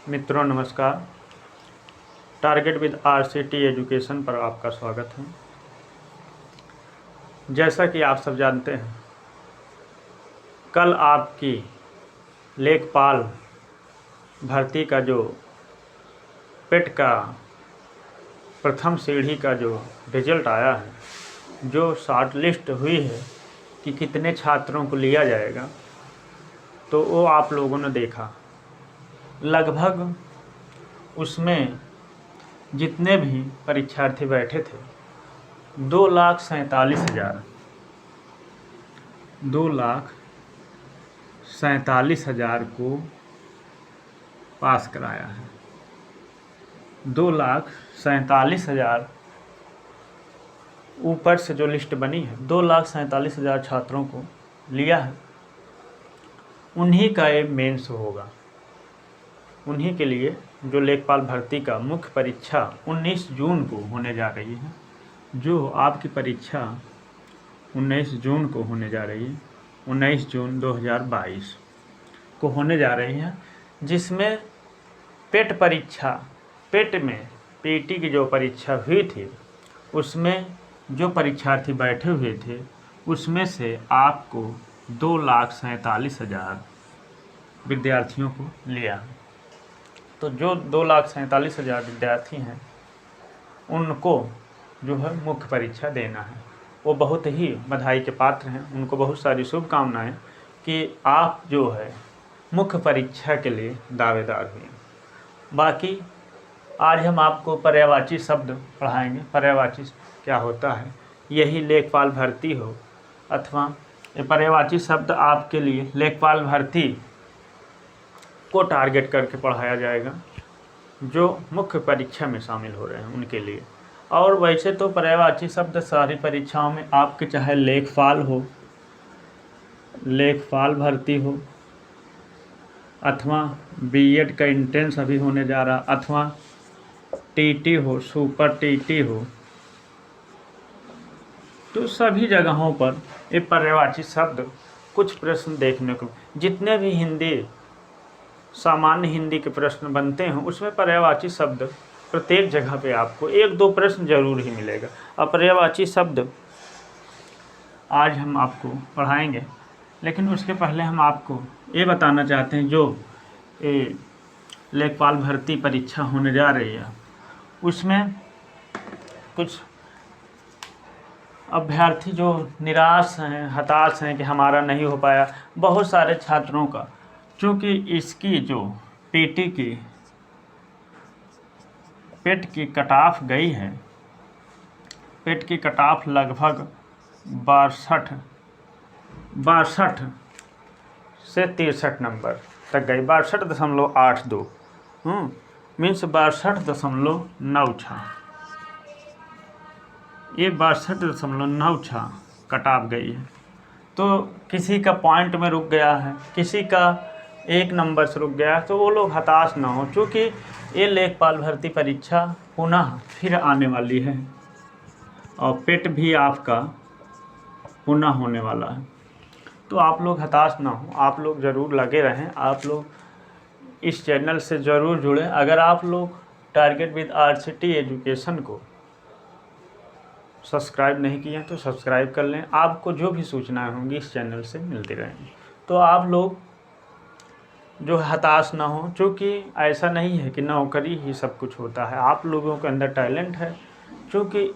मित्रों नमस्कार। Target with RCT education पर आपका स्वागत है। जैसा कि आप सब जानते हैं, कल आपकी लेखपाल भर्ती का जो पेट का प्रथम सीढ़ी का जो रिजल्ट आया है, जो शॉर्ट लिस्ट हुई है कि कितने छात्रों को लिया जाएगा, तो वो आप लोगों ने देखा। लगभग उसमें जितने भी परीक्षार्थी बैठे थे 2,47,000 को पास कराया है। 2,47,000 ऊपर से जो लिस्ट बनी है, 2,47,000 छात्रों को लिया है। उन्हीं का ये मेंस होगा। उन्हीं के लिए जो लेखपाल भर्ती का मुख्य परीक्षा 19 जून को होने जा रही है, जो आपकी परीक्षा 19 जून को होने जा रही है, 19 जून 2022 को होने जा रही है, जिसमें पेट परीक्षा, पेट में पीटी की जो परीक्षा हुई थी, उसमें जो परीक्षार्थी बैठे हुए थे, उसमें से आपको 2,47,000 विद्यार्थियों को लिया। तो जो 2,47,000 विद्यार्थी हैं, उनको जो है मुख्य परीक्षा देना है। वो बहुत ही बधाई के पात्र हैं। उनको बहुत सारी शुभकामनाएं कि आप जो है मुख्य परीक्षा के लिए दावेदार हुए। बाकी आज हम आपको पर्यायवाची शब्द पढ़ाएंगे। पर्यायवाची क्या होता है, यही लेखपाल भर्ती हो अथवा ये पर्यायवाची शब्द आपके लिए लेखपाल भर्ती को टारगेट करके पढ़ाया जाएगा, जो मुख्य परीक्षा में शामिल हो रहे हैं उनके लिए। और वैसे तो पर्यायवाची शब्द सारी परीक्षाओं में आपके, चाहे लेखपाल भर्ती हो अथवा बीएड का एंट्रेंस अभी होने जा रहा, अथवा टीटी हो, सुपर टीटी हो, तो सभी जगहों पर ये पर्यायवाची शब्द कुछ प्रश्न देखने को, जितने भी सामान्य हिंदी के प्रश्न बनते हैं, उसमें पर्यायवाची शब्द प्रत्येक जगह पे आपको 1-2 प्रश्न जरूर ही मिलेगा। अब पर्यायवाची शब्द आज हम आपको पढ़ाएंगे, लेकिन उसके पहले हम आपको ये बताना चाहते हैं, जो लेखपाल भर्ती परीक्षा होने जा रही है, उसमें कुछ अभ्यर्थी जो निराश हैं, हताश हैं कि हमारा नहीं हो पाया। बहुत सारे छात्रों का, चूँकि इसकी जो पीटी की पेट की कट ऑफ गई है, पेट की कट ऑफ लगभग 62 से 63 नंबर तक गई। 62.82 मीन्स 62.96, ये 62.96 कट ऑफ गई है। तो किसी का पॉइंट में रुक गया है, किसी का 1 नंबर से रुक गया है, तो वो लोग हताश ना हो, क्योंकि ये लेखपाल भर्ती परीक्षा पुनः फिर आने वाली है और पेट भी आपका पुनः होने वाला है। तो आप लोग हताश ना हो, आप लोग ज़रूर लगे रहें, आप लोग इस चैनल से ज़रूर जुड़ें। अगर आप लोग टारगेट विद आरसीटी एजुकेशन को सब्सक्राइब नहीं किए हैं तो सब्सक्राइब कर लें। आपको जो भी सूचनाएं होंगी इस चैनल से मिलती रहेंगी। तो आप लोग जो हताश ना हो, क्योंकि ऐसा नहीं है कि नौकरी ही सब कुछ होता है। आप लोगों के अंदर टैलेंट है, क्योंकि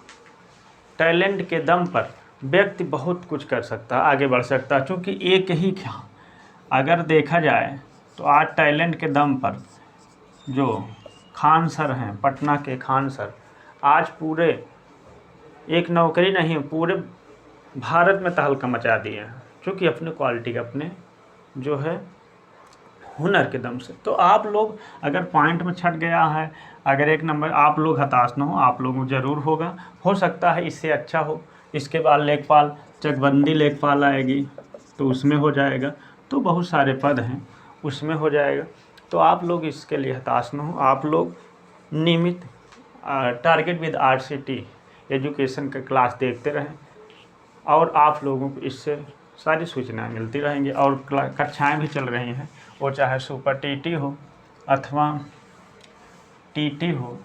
टैलेंट के दम पर व्यक्ति बहुत कुछ कर सकता है, आगे बढ़ सकता है। क्योंकि एक ही अगर देखा जाए तो आज टैलेंट के दम पर जो खान सर हैं, पटना के खान सर, आज पूरे एक नौकरी नहीं, पूरे भारत में तहलका मचा दिए हैं, क्योंकि अपने क्वालिटी का, अपने जो है हुनर के दम से। तो आप लोग अगर पॉइंट में छट गया है, अगर 1 नंबर, आप लोग हताश ना हो, आप लोगों को ज़रूर होगा, हो सकता है इससे अच्छा हो। इसके बाद लेखपाल चकबंदी लेखपाल आएगी, तो उसमें हो जाएगा। तो बहुत सारे पद हैं, उसमें हो जाएगा। तो आप लोग इसके लिए हताश ना हो, आप लोग नियमित टारगेट विद आरसीटी एजुकेशन का क्लास देखते रहें, और आप लोगों को इससे सारी सूचनाएं मिलती रहेंगी। और कक्षाएं भी चल रही हैं, वो चाहे सुपर टीटी हो अथवा टीटी हो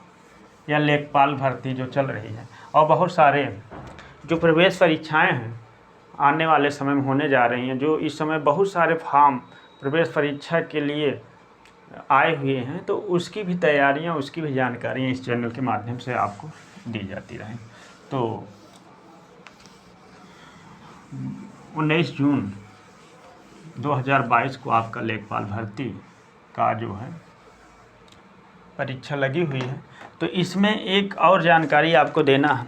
या लेखपाल भर्ती जो चल रही है, और बहुत सारे जो प्रवेश परीक्षाएं हैं आने वाले समय में होने जा रही हैं, जो इस समय बहुत सारे फॉर्म प्रवेश परीक्षा के लिए आए हुए हैं, तो उसकी भी तैयारियां, उसकी भी जानकारियां इस चैनल के माध्यम से आपको दी जाती रहें। तो 19 जून 2022 को आपका लेखपाल भर्ती का जो है परीक्षा लगी हुई है। तो इसमें एक और जानकारी आपको देना है,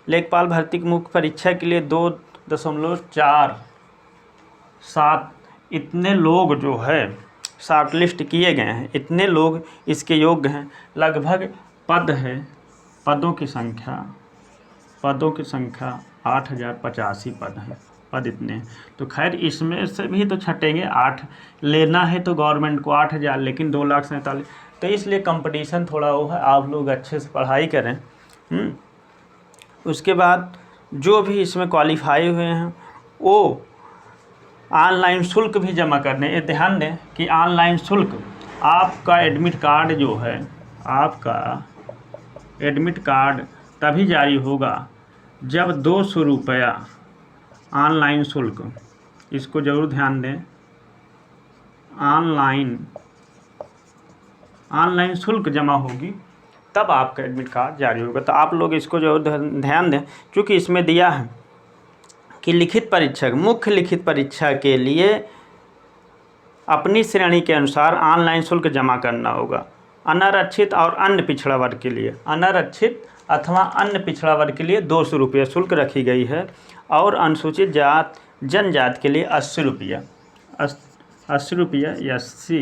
लेखपाल भर्ती की मुख्य परीक्षा के लिए 2.47 इतने लोग जो है शॉर्टलिस्ट किए गए हैं, इतने लोग इसके योग्य हैं। लगभग पदों की संख्या 8085 पद हैं, पद इतने हैं। तो खैर इसमें से भी तो छटेंगे, 8 लेना है तो गवर्नमेंट को 8000, लेकिन 2,47,000, तो इसलिए कंपटीशन थोड़ा वो है। आप लोग अच्छे से पढ़ाई करें। उसके बाद जो भी इसमें क्वालिफाई हुए हैं वो ऑनलाइन शुल्क भी जमा करने। ये ध्यान दें कि ऑनलाइन शुल्क, आपका एडमिट कार्ड जो है, आपका एडमिट कार्ड तभी जारी होगा जब 200 रुपया ऑनलाइन शुल्क, इसको ज़रूर ध्यान दें, ऑनलाइन शुल्क जमा होगी तब आपका एडमिट कार्ड जारी होगा। तो आप लोग इसको जो ध्यान दें, क्योंकि इसमें दिया है कि लिखित परीक्षा, मुख्य लिखित परीक्षा के लिए अपनी श्रेणी के अनुसार ऑनलाइन शुल्क जमा करना होगा। अनारक्षित और अन्य पिछड़ा वर्ग के लिए, अनारक्षित अथवा अन्य पिछड़ा वर्ग के लिए 200 रुपये शुल्क रखी गई है, और अनुसूचित जात जनजाति के लिए 80 रुपया, 80 रुपया SC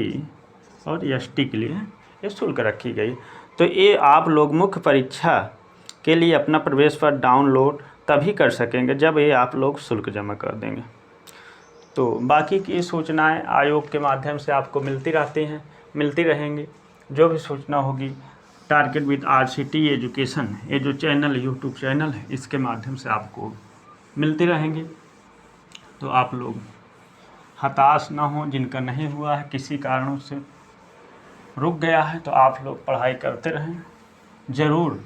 और ST के लिए ये शुल्क रखी गई। तो ये आप लोग मुख्य परीक्षा के लिए अपना प्रवेश पत्र डाउनलोड तभी कर सकेंगे जब ये आप लोग शुल्क जमा कर देंगे। तो बाकी की सूचनाएं आयोग के माध्यम से आपको मिलती रहेंगी। जो भी सूचना होगी टारगेट विद RCT एजुकेशन, ये जो चैनल यूट्यूब चैनल है, इसके माध्यम से आपको मिलती रहेंगी। तो आप लोग हताश ना हो, जिनका नहीं हुआ है, किसी कारणों से रुक गया है, तो आप लोग पढ़ाई करते रहें, ज़रूर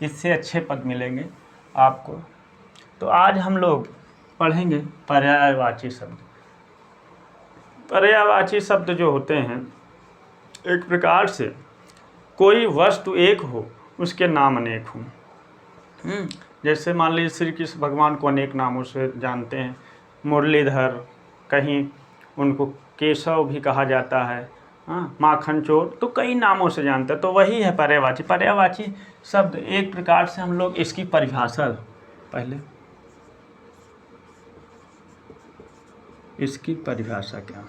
इससे अच्छे पद मिलेंगे आपको। तो आज हम लोग पढ़ेंगे पर्यायवाची शब्द। पर्यायवाची शब्द जो होते हैं, एक प्रकार से कोई वस्तु एक हो, उसके नाम अनेक हों। जैसे मान लीजिए श्री कृष्ण भगवान को अनेक नामों से जानते हैं, मुरलीधर, कहीं उनको केशव भी कहा जाता है, माखन चोर, तो कई नामों से जानते हैं। तो वही है पर्यायवाची। पर्यायवाची शब्द एक प्रकार से हम लोग इसकी परिभाषा, पहले इसकी परिभाषा क्या,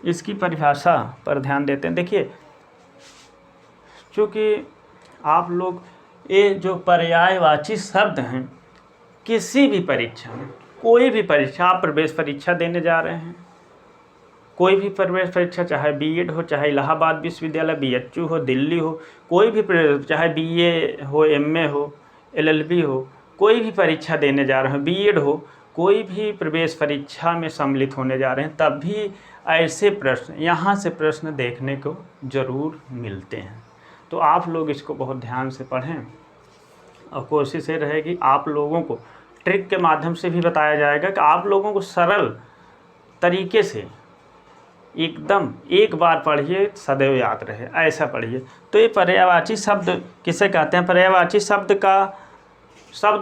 इसकी परिभाषा पर ध्यान देते हैं। देखिए, चूँकि आप लोग ये जो पर्यायवाची शब्द हैं, किसी भी परीक्षा में, कोई भी परीक्षा, आप प्रवेश परीक्षा देने जा रहे हैं, कोई भी प्रवेश परीक्षा, चाहे BEd हो, चाहे इलाहाबाद विश्वविद्यालय BHU हो, दिल्ली हो, कोई भी, चाहे BA हो, MA हो, LLB हो, कोई भी परीक्षा देने जा रहे हैं, BEd हो, कोई भी प्रवेश परीक्षा में सम्मिलित होने जा रहे हैं, तब भी ऐसे प्रश्न, यहाँ से प्रश्न देखने को ज़रूर मिलते हैं। तो आप लोग इसको बहुत ध्यान से पढ़ें, और कोशिश ये रहेगी आप लोगों को ट्रिक के माध्यम से भी बताया जाएगा कि आप लोगों को सरल तरीके से एकदम एक बार पढ़िए, सदैव याद रहे, ऐसा पढ़िए। तो ये पर्यायवाची शब्द किसे कहते हैं? पर्यायवाची शब्द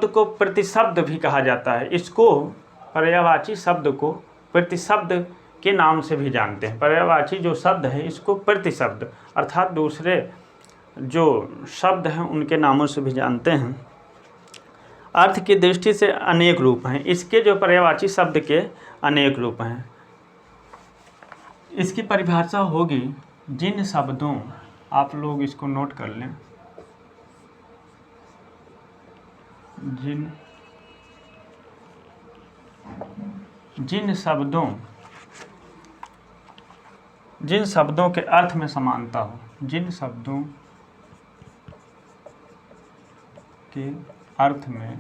को प्रतिशब्द भी कहा जाता है। इसको, पर्यायवाची शब्द को प्रतिशब्द के नाम से भी जानते हैं। पर्यायवाची जो शब्द है, इसको प्रतिशब्द अर्थात दूसरे जो शब्द हैं उनके नामों से भी जानते हैं। अर्थ की दृष्टि से अनेक रूप हैं इसके, जो पर्यायवाची शब्द के अनेक रूप हैं। इसकी परिभाषा होगी, जिन शब्दों, आप लोग इसको नोट कर लें, जिन शब्दों के अर्थ में समानता हो, जिन शब्दों के अर्थ में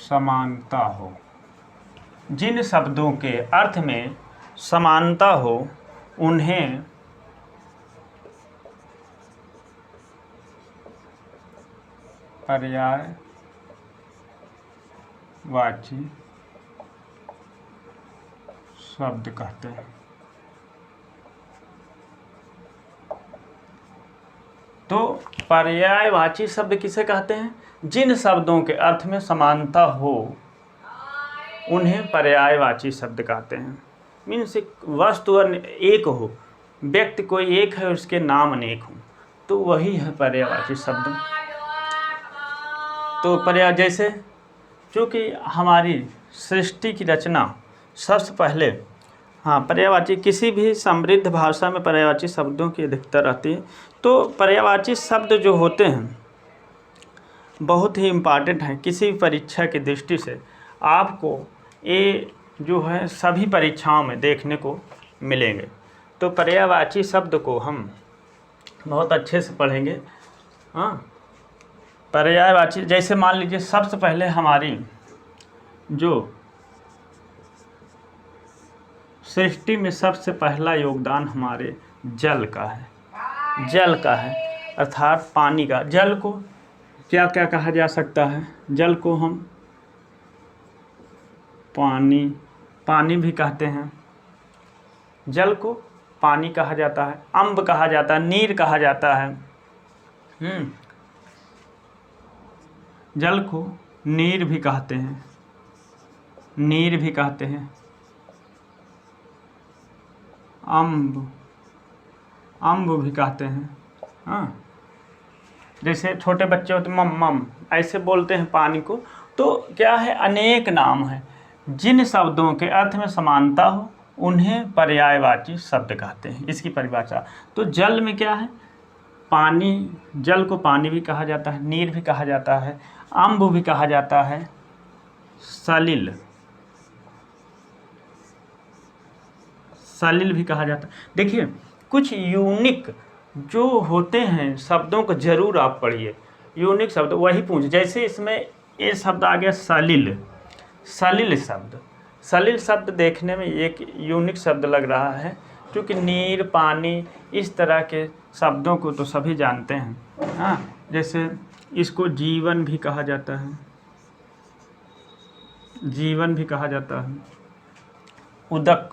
समानता हो, जिन शब्दों के अर्थ में समानता हो उन्हें पर्यायवाची शब्द कहते हैं। तो पर्यायवाची शब्द किसे कहते हैं? जिन शब्दों के अर्थ में समानता हो उन्हें पर्यायवाची शब्द कहते हैं। मीन्स वस्तु एक हो, व्यक्ति कोई एक है, उसके नाम अनेक हो, तो वही है पर्यायवाची शब्द। तो पर्याय जैसे चूँकि हमारी सृष्टि की रचना सबसे पहले, हाँ, पर्यायवाची किसी भी समृद्ध भाषा में पर्यायवाची शब्दों की अधिकता रहती है। तो पर्यायवाची शब्द जो होते हैं बहुत ही इम्पॉर्टेंट हैं किसी भी परीक्षा की दृष्टि से। आपको ये जो है सभी परीक्षाओं में देखने को मिलेंगे। तो पर्यायवाची शब्द को हम बहुत अच्छे से पढ़ेंगे। हाँ, पर्यायवाची जैसे मान लीजिए सबसे पहले हमारी जो सृष्टि में सबसे पहला योगदान हमारे जल का है। जल का है अर्थात पानी का। जल को क्या क्या कहा जा सकता है? जल को हम पानी भी कहते हैं। जल को पानी कहा जाता है, अम्ब कहा जाता है, नीर कहा जाता है। जल को नीर भी कहते हैं, नीर भी कहते हैं। अम्ब भी कहते हैं। हाँ, जैसे छोटे बच्चे होते मम मम ऐसे बोलते हैं पानी को। तो क्या है, अनेक नाम है। जिन शब्दों के अर्थ में समानता हो उन्हें पर्यायवाची शब्द कहते हैं। इसकी परिभाषा तो जल में क्या है, पानी, जल को पानी भी कहा जाता है, नीर भी कहा जाता है, अम्ब भी कहा जाता है, सलिल भी कहा जाता है। देखिए कुछ यूनिक जो होते हैं शब्दों को ज़रूर आप पढ़िए। यूनिक शब्द वही पूछ, जैसे इसमें ये शब्द आ गया सलिल। सलिल शब्द देखने में एक यूनिक शब्द लग रहा है, क्योंकि नीर, पानी, इस तरह के शब्दों को तो सभी जानते हैं। हाँ, जैसे इसको जीवन भी कहा जाता है, जीवन भी कहा जाता है। उदक,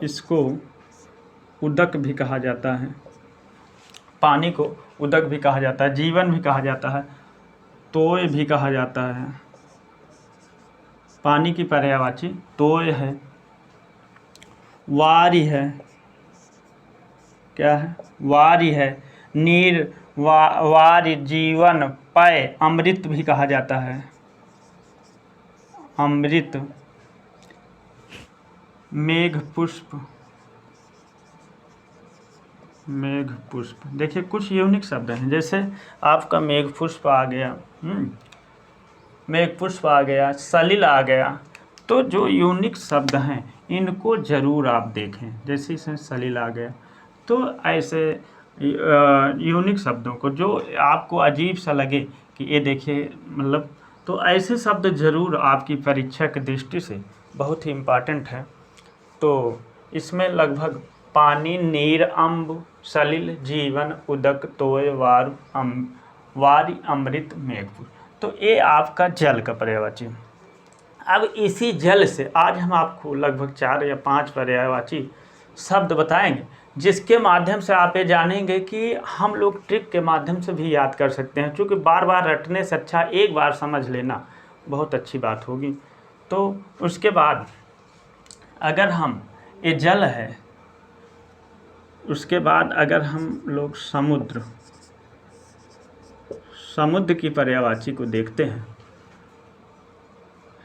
इसको उदक भी कहा जाता है। पानी को उदक भी कहा जाता है, जीवन भी कहा जाता है, तोय भी कहा जाता है। पानी की पर्यायवाची तोय है, वारी है, क्या है, वारी है, नीर, वारी, जीवन, पय, अमृत भी कहा जाता है, अमृत, मेघ पुष्प। देखिए कुछ यूनिक शब्द हैं, जैसे आपका मेघ पुष्प आ गया, मेघ पुष्प आ गया, सलिल आ गया। तो जो यूनिक शब्द हैं इनको ज़रूर आप देखें। जैसे इसमें सलिल आ गया, तो ऐसे यूनिक शब्दों को जो आपको अजीब सा लगे कि ये देखिए मतलब, तो ऐसे शब्द ज़रूर आपकी परीक्षा की दृष्टि से बहुत ही इम्पॉर्टेंट है। तो इसमें लगभग पानी, नीर, अम्ब, सलिल, जीवन, उदक, तोय, वारी, अमृत, मेघपुर। तो ये आपका जल का पर्यायवाची। अब इसी जल से आज हम आपको लगभग 4 या 5 पर्यायवाची शब्द बताएंगे, जिसके माध्यम से आप ये जानेंगे कि हम लोग ट्रिक के माध्यम से भी याद कर सकते हैं। क्योंकि बार बार रटने से अच्छा एक बार समझ लेना बहुत अच्छी बात होगी। तो उसके बाद अगर हम ये जल है, उसके बाद अगर हम लोग समुद्र की पर्यायवाची को देखते हैं।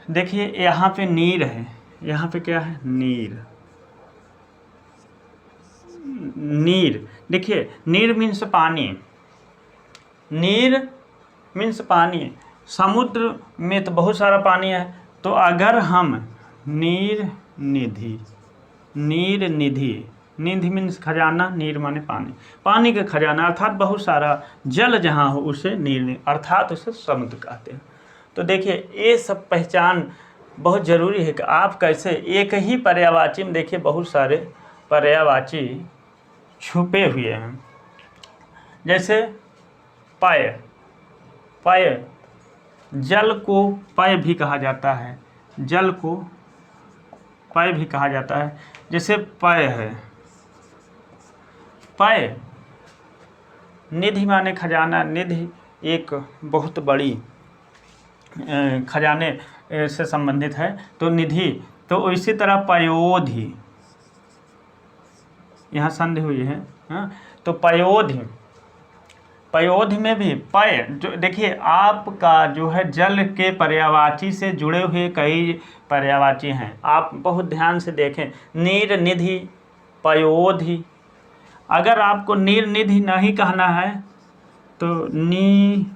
देखिए यहाँ पे नीर है, यहाँ पे क्या है, नीर। देखिए नीर मीन्स पानी, नीर मीन्स पानी। समुद्र में तो बहुत सारा पानी है। तो अगर हम नीर निधि, निधि मीन्स खजाना, नीर माने पानी, पानी का खजाना अर्थात बहुत सारा जल जहाँ हो उसे नीर अर्थात उसे समुद्र कहते हैं। तो देखिए ये सब पहचान बहुत ज़रूरी है कि आप कैसे एक ही पर्यायवाची में देखिए बहुत सारे पर्यायवाची छुपे हुए हैं। जैसे पय, पय जल को पय भी कहा जाता है, जल को पय भी कहा जाता है। जैसे पय है, पय निधि माने खजाना, निधि एक बहुत बड़ी खजाने से संबंधित है तो निधि। तो इसी तरह पयोधि, यहाँ संधि हुई है, हाँ, तो पयोधि, पयोधि में भी पय जो देखिए आपका जो है जल के पर्यायवाची से जुड़े हुए कई पर्यायवाची हैं, आप बहुत ध्यान से देखें। नीर निधि, पयोधि। अगर आपको नीर निधि नहीं कहना है तो नीरधि,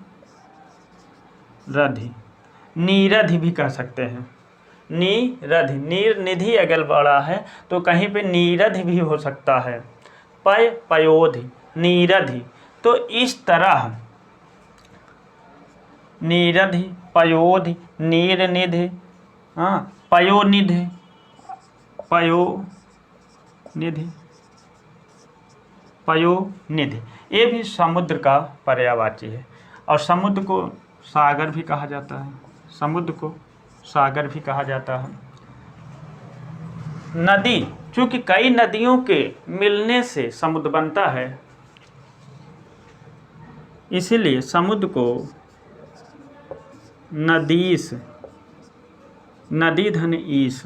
नीरधि भी कह सकते हैं। नीरधि, नीर निधि अगर बड़ा है तो कहीं पे नीरधि भी हो सकता है। पय, पयोधि, नीरधि। तो इस तरह नीरधि, पयोधि, नीरनिधि, हाँ, पयोनिधि, पयोनिधि, पयोनिधि, ये भी समुद्र का पर्यायवाची है। और समुद्र को सागर भी कहा जाता है, समुद्र को सागर भी कहा जाता है। नदी, चूँकि कई नदियों के मिलने से समुद्र बनता है, इसीलिए समुद्र को नदीस, नदी धन ईश,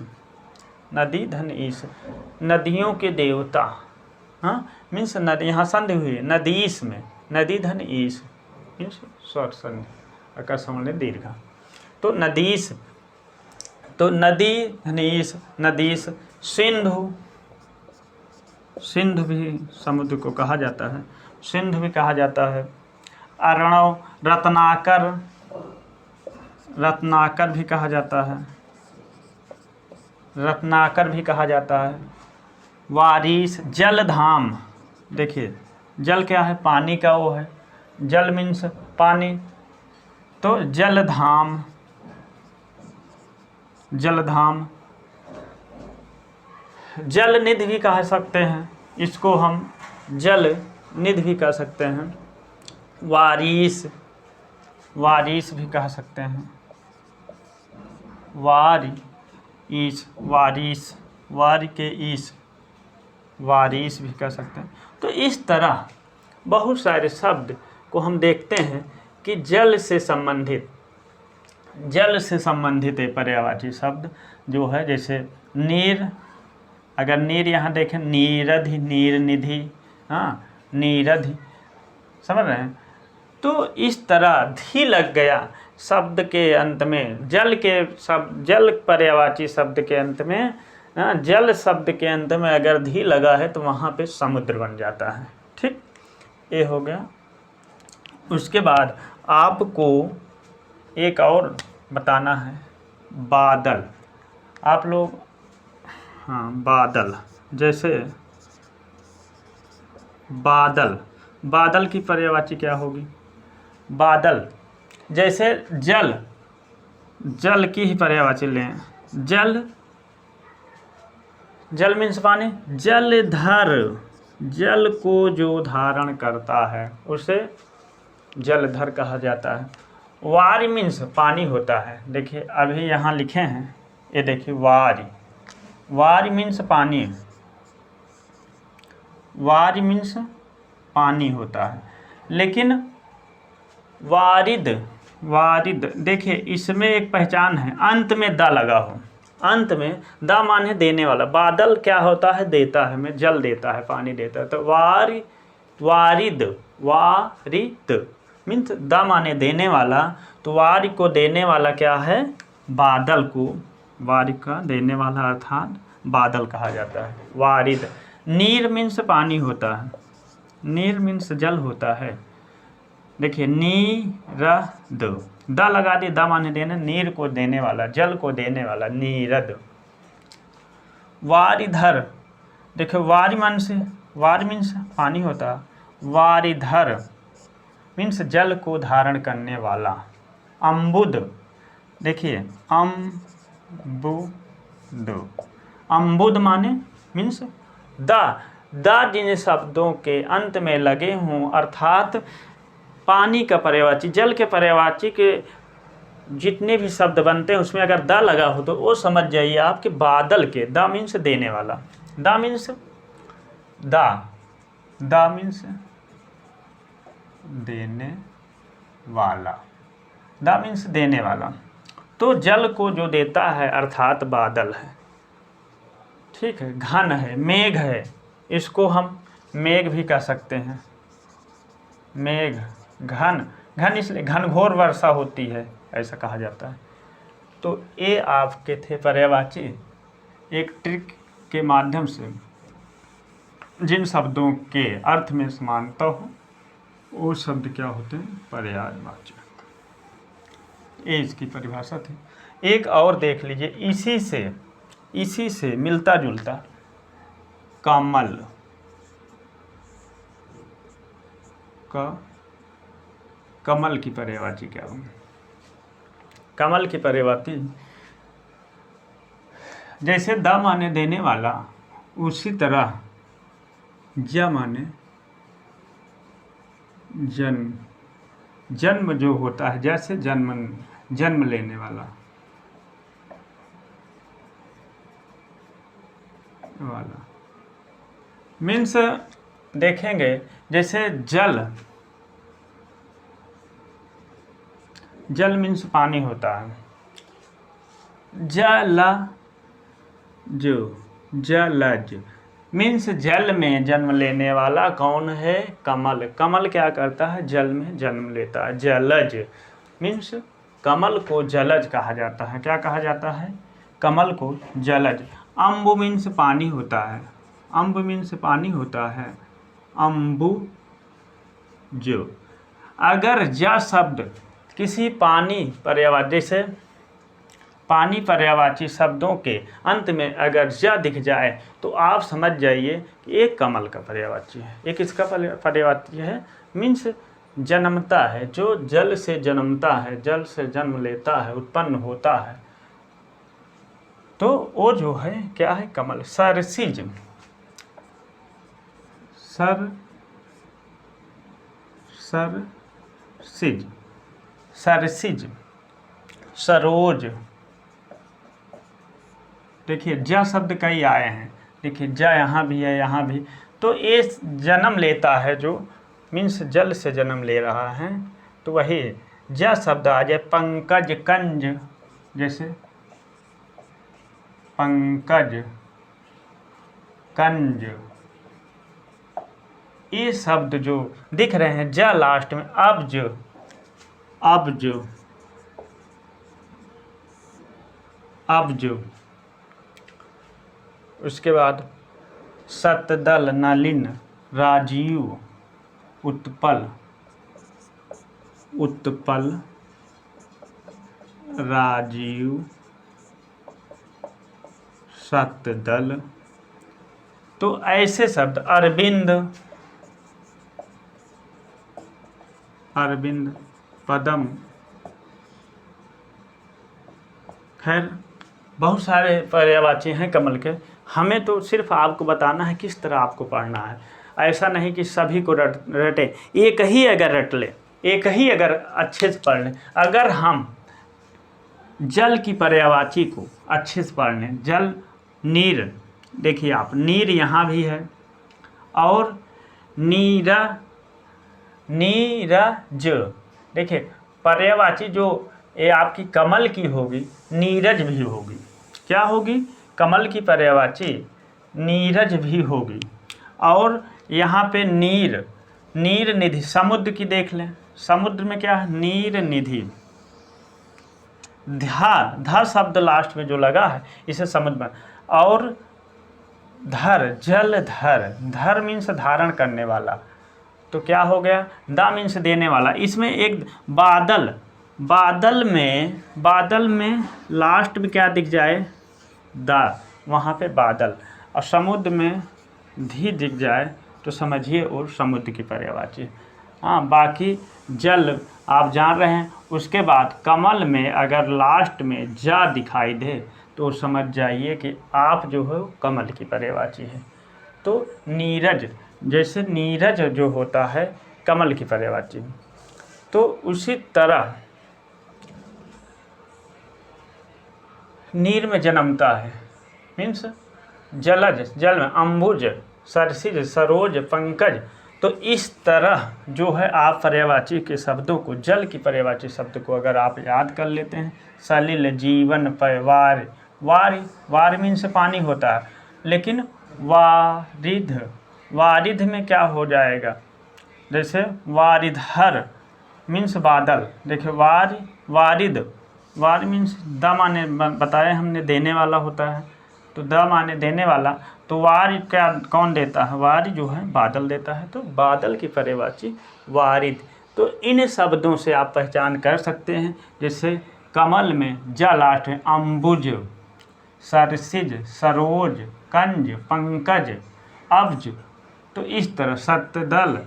नदी धन ईश, नदियों के देवता, हाँ, मीन्स नदी, यहाँ संधि हुई है नदीस में, नदी धन ईश मीन्स शॉर्ट संधि, अका समझने दीर्घा, तो नदीस, तो नदी धनीश, नदीस। सिंधु, सिंधु भी समुद्र को कहा जाता है, सिंधु भी कहा जाता है। अर्णव, रत्नाकर, रत्नाकर भी कहा जाता है, रत्नाकर भी कहा जाता है। वारिस, जलधाम, देखिए जल क्या है, पानी का वो है, जल मीन्स पानी, तो जलधाम, जलधाम। जल निधि भी कह सकते हैं, इसको हम जल निधि भी कह सकते हैं। वारिस, वारिस भी कह सकते हैं, वारिस, वारिस, वारि के ईस, वारिस भी कह सकते हैं। तो इस तरह बहुत सारे शब्द को हम देखते हैं कि जल से संबंधित, जल से संबंधित है पर्यायवाची शब्द जो है। जैसे नीर, अगर नीर यहाँ देखें, नीरधि, नीर निधि, हाँ, नीरधि, समझ रहे हैं। तो इस तरह धी लग गया शब्द के अंत में, जल के शब्द, जल पर्यायवाची शब्द के अंत में, जल शब्द के अंत में अगर धी लगा है तो वहाँ पे समुद्र बन जाता है। ठीक, ये हो गया। उसके बाद आपको एक और बताना है, बादल। आप लोग, हाँ, बादल, जैसे बादल, बादल की पर्यायवाची क्या होगी? बादल, जैसे जल, जल की ही पर्यायवाची लें, जल, जल मीन्स पानी, जलधर, जल को जो धारण करता है उसे जलधर कहा जाता है। वारि मीन्स पानी होता है, देखिए अभी यहाँ लिखे हैं, ये देखिए वारि, वारि मीन्स पानी, वारि मीन्स पानी होता है। लेकिन वारिद, वारिद, देखिए इसमें एक पहचान है, अंत में द लगा हो, अंत में द माने देने वाला। बादल क्या होता है? देता है, में जल देता है, पानी देता है। तो वारि, वारिद, वारिद मीन्स द माने देने वाला। तो वारि को देने वाला क्या है? बादल को, वारि का देने वाला अर्थात बादल कहा जाता है, वारिद। नीर मीन्स पानी होता है, नीर मीन्स जल होता है। देखिए नीरद, द लगा दिए, द माने देने, नीर को देने वाला, जल को देने वाला, नीरद। वारिधर, देखिए वारि मान से, वारि मीन्स पानी होता, वारिधर मीन्स जल को धारण करने वाला। अम्बुद, देखिए बुदु। अम्बुद माने मीन्स द जिन शब्दों के अंत में लगे हों अर्थात पानी का पर्यायवाची, जल के पर्यायवाची के जितने भी शब्द बनते हैं उसमें अगर द लगा हो तो वो समझ जाइए आपके बादल के। द मीन्स देने वाला, द मीन्स द मीन्स देने वाला, द मीन्स देने वाला। तो जल को जो देता है अर्थात बादल है, ठीक है, घन है, मेघ है, इसको हम मेघ भी कह सकते हैं। मेघ घन इसलिए घनघोर वर्षा होती है ऐसा कहा जाता है। तो ये आपके थे पर्यायवाची। एक ट्रिक के माध्यम से जिन शब्दों के अर्थ में समानता हो वो शब्द क्या होते हैं, पर्यायवाची। ये इसकी परिभाषा थी। एक और देख लीजिए, इसी से मिलता जुलता कमल कमल की पर्यायवाची क्या होगी। कमल की पर्यायवाची जैसे द माने देने वाला, उसी तरह ज माने जन्म जो होता है, जैसे जन्म लेने वाला मीन्स देखेंगे जैसे जल मीन्स पानी होता है। जलज मीन्स जल में जन्म लेने वाला कौन है, कमल। कमल क्या करता है, जल में जन्म लेता है। जलज मीन्स कमल को जलज कहा जाता है। क्या कहा जाता है, कमल को जलज। अम्बु मीन्स पानी होता है, अम्ब मीन्स पानी होता है, अम्बु जो। अगर ज शब्द किसी पानी पर्यायवाची, जैसे पानी पर्यायवाची शब्दों के अंत में अगर ज दिख जाए तो आप समझ जाइए कि एक कमल का पर्यायवाची है। एक इसका पर्यायवाची है, मीन्स जन्मता है, जो जल से जन्मता है, जल से जन्म लेता है, उत्पन्न होता है, तो वो जो है क्या है, कमल। सरसिज सरसिज, सरोज। देखिए ज शब्द कई आए हैं, देखिए ज यहाँ भी है, यहाँ भी। तो ये जन्म लेता है, जो मीन्स जल से जन्म ले रहा है, तो वही ज शब्द आ जाए। पंकज कंज, जैसे पंकज कंज, ये शब्द जो दिख रहे हैं ज लास्ट में, अब्ज। उसके बाद सतदल, नलिन, राजीव, उत्पल, राजीव, सतदल। तो ऐसे शब्द, अरविंद, पदम, खैर बहुत सारे पर्यायवाची हैं कमल के। हमें तो सिर्फ आपको बताना है किस तरह आपको पढ़ना है। ऐसा नहीं कि सभी को रटे, एक ही अगर रट ले, एक ही अगर अच्छे से पढ़ लें। अगर हम जल की पर्यायवाची को अच्छे से पढ़ लें, जल, नीर, देखिए आप नीर यहाँ भी है, और नीरज, देखिए पर्यायवाची जो ये आपकी कमल की होगी, नीरज भी होगी। क्या होगी, कमल की पर्यायवाची नीरज भी होगी। और यहाँ पे नीर निधि, समुद्र की देख लें, समुद्र में क्या है, नीर निधि। ध शब्द लास्ट में जो लगा है इसे समुद्र में। और धर मीन्स धारण करने वाला, तो क्या हो गया, दा मीन्स देने वाला। इसमें एक बादल में लास्ट में क्या दिख जाए, दा, वहाँ पे बादल। और समुद्र में धी दिख जाए तो समझिए और समुद्र की पर्यायवाची। हाँ, बाकी जल आप जान रहे हैं। उसके बाद कमल में अगर लास्ट में जा दिखाई दे तो समझ जाइए कि आप जो है कमल की पर्यायवाची है। तो नीरज, जैसे नीरज जो होता है कमल की पर्यायवाची, तो उसी तरह नीर में जन्मता है, मीन्स जलज, जल में, अम्बुज, सरसिज, सरोज, पंकज। तो इस तरह जो है आप पर्यायवाची के शब्दों को, जल की पर्यायवाची शब्द को अगर आप याद कर लेते हैं, सलिल, जीवन, पय, वार, वार, वार मीन्स पानी होता है, लेकिन वारिध, वारिध में क्या हो जाएगा, जैसे वारिधर मीन्स बादल। देखिए वारिद, वार मीन्स द माने बताया हमने देने वाला होता है, तो द माने देने वाला, तो वार क्या कौन देता है, वार जो है बादल देता है, तो बादल की पर्यायवाची वारिद। तो इन शब्दों से आप पहचान कर सकते हैं, जैसे कमल में ज लास्ट में, अम्बुज, सरसिज, सरोज, कंज, पंकज, अब्ज। तो इस तरह सतदल,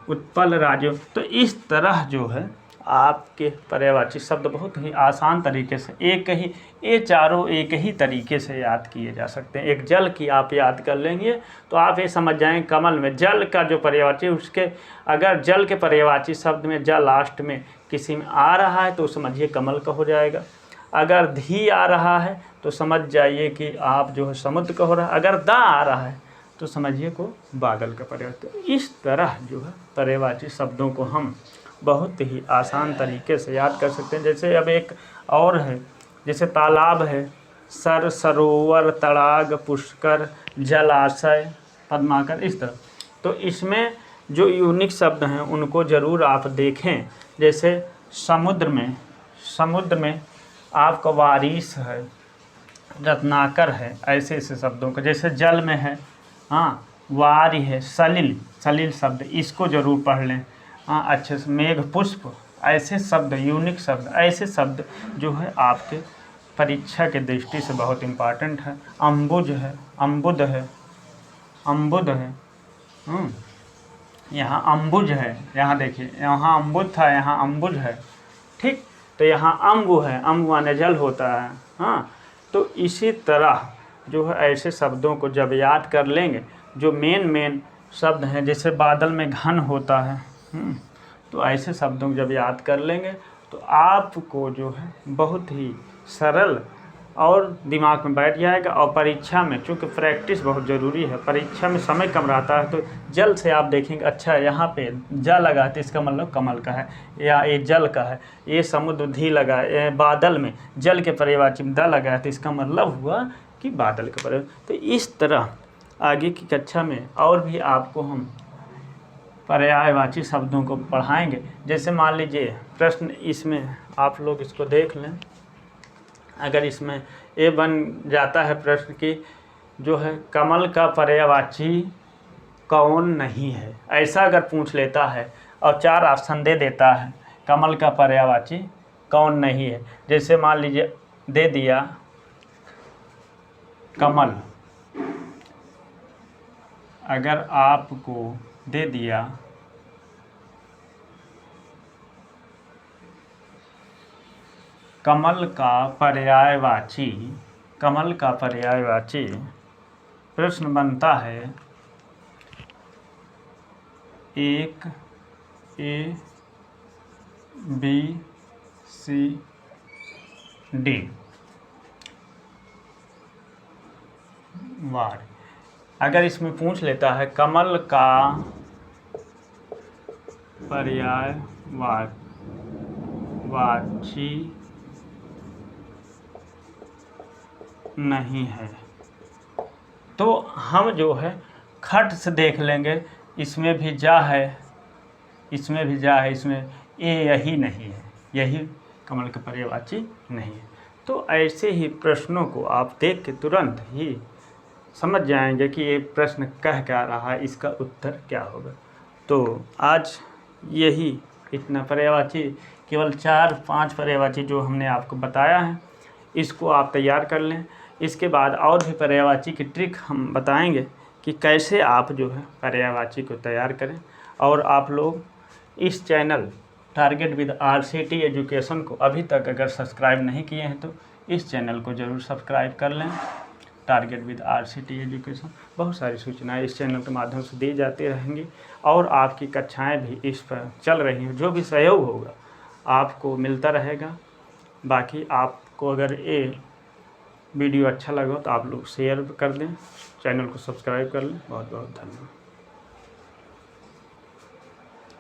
उत्पल, राजो। तो इस तरह जो है आपके पर्यायवाची शब्द बहुत ही आसान तरीके से ये चारों एक ही तरीके से याद किए जा सकते हैं। एक जल की आप याद कर लेंगे तो आप ये समझ जाएंगे कमल में जल का जो पर्यायवाची, उसके अगर जल के पर्यायवाची शब्द में ज लास्ट में किसी में आ रहा है तो समझिए कमल का हो जाएगा। अगर धी आ रहा है तो समझ जाइए कि आप जो है समुद्र का हो रहा है। अगर दा आ रहा है तो समझिए को बादल का पर्यायवाची। इस तरह जो है पर्यायवाची शब्दों को हम बहुत ही आसान तरीके से याद कर सकते हैं। जैसे अब एक और है, जैसे तालाब है, सर, सरोवर, तड़ाग, पुष्कर, जलाशय, पद्माकर, इस तरह। तो इसमें जो यूनिक शब्द हैं उनको ज़रूर आप देखें। जैसे समुद्र में आपका वारिस है, रत्नाकर है, ऐसे ऐसे शब्दों का। जैसे जल में है वारी है, सलिल शब्द, इसको ज़रूर पढ़ लें अच्छे से। मेघ पुष्प, ऐसे शब्द, यूनिक शब्द, ऐसे शब्द जो है आपके परीक्षा के दृष्टि से बहुत इम्पॉर्टेंट है। अम्बुज है, अम्बुद है, यहाँ अम्बुज है, यहाँ देखिए, यहाँ अम्बुद था, यहाँ अम्बुज है, ठीक। तो यहाँ अम्बु है, अम्बु माने जल होता है। तो इसी तरह जो है ऐसे शब्दों को जब याद कर लेंगे, जो मेन शब्द हैं, जैसे बादल में घन होता है, तो ऐसे शब्दों को जब याद कर लेंगे तो आपको जो है बहुत ही सरल और दिमाग में बैठ जाएगा। और परीक्षा में चूँकि प्रैक्टिस बहुत ज़रूरी है, परीक्षा में समय कम रहता है, तो जल से आप देखेंगे अच्छा यहाँ पे ज लगा तो इसका मतलब कमल का है, या ये जल का है। ये समुद्र धी लगा, ये बादल में जल के पर्यायवाची में द लगा तो इसका मतलब हुआ कि बादल का पर्याय। तो इस तरह आगे की कक्षा में और भी आपको हम पर्यायवाची शब्दों को पढ़ाएंगे। जैसे मान लीजिए प्रश्न इसमें आप लोग इसको देख लें, अगर इसमें ये बन जाता है प्रश्न कि जो है कमल का पर्यायवाची कौन नहीं है, ऐसा अगर पूछ लेता है और 4 ऑप्शन दे देता है कमल का पर्यायवाची कौन नहीं है। जैसे मान लीजिए दे दिया कमल, अगर आपको दे दिया कमल का पर्यायवाची, प्रश्न बनता है 1 A B C D वार। अगर इसमें पूछ लेता है कमल का पर्यायवाची नहीं है, तो हम जो है खट से देख लेंगे, इसमें भी जा है, इसमें भी जा है, इसमें यही नहीं है, यही कमल का पर्यायवाची नहीं है। तो ऐसे ही प्रश्नों को आप देख के तुरंत ही समझ जाएंगे कि ये प्रश्न कह क्या रहा है, इसका उत्तर क्या होगा। तो आज यही इतना पर्यायवाची, केवल 4-5 पर्यायवाची जो हमने आपको बताया है, इसको आप तैयार कर लें। इसके बाद और भी पर्यायवाची की ट्रिक हम बताएंगे कि कैसे आप जो है पर्यायवाची को तैयार करें। और आप लोग इस channel target with RCT education को अभी तक अगर सब्सक्राइब नहीं किए हैं तो इस चैनल को ज़रूर सब्सक्राइब कर लें। टारगेट विद RCT एजुकेशन, बहुत सारी सूचनाएं इस चैनल के माध्यम से दी जाती रहेंगी और आपकी कक्षाएं भी इस पर चल रही हैं। जो भी सहयोग होगा आपको मिलता रहेगा। बाकी आपको अगर ये वीडियो अच्छा लगा तो आप लोग शेयर कर दें, चैनल को सब्सक्राइब कर लें। बहुत बहुत धन्यवाद।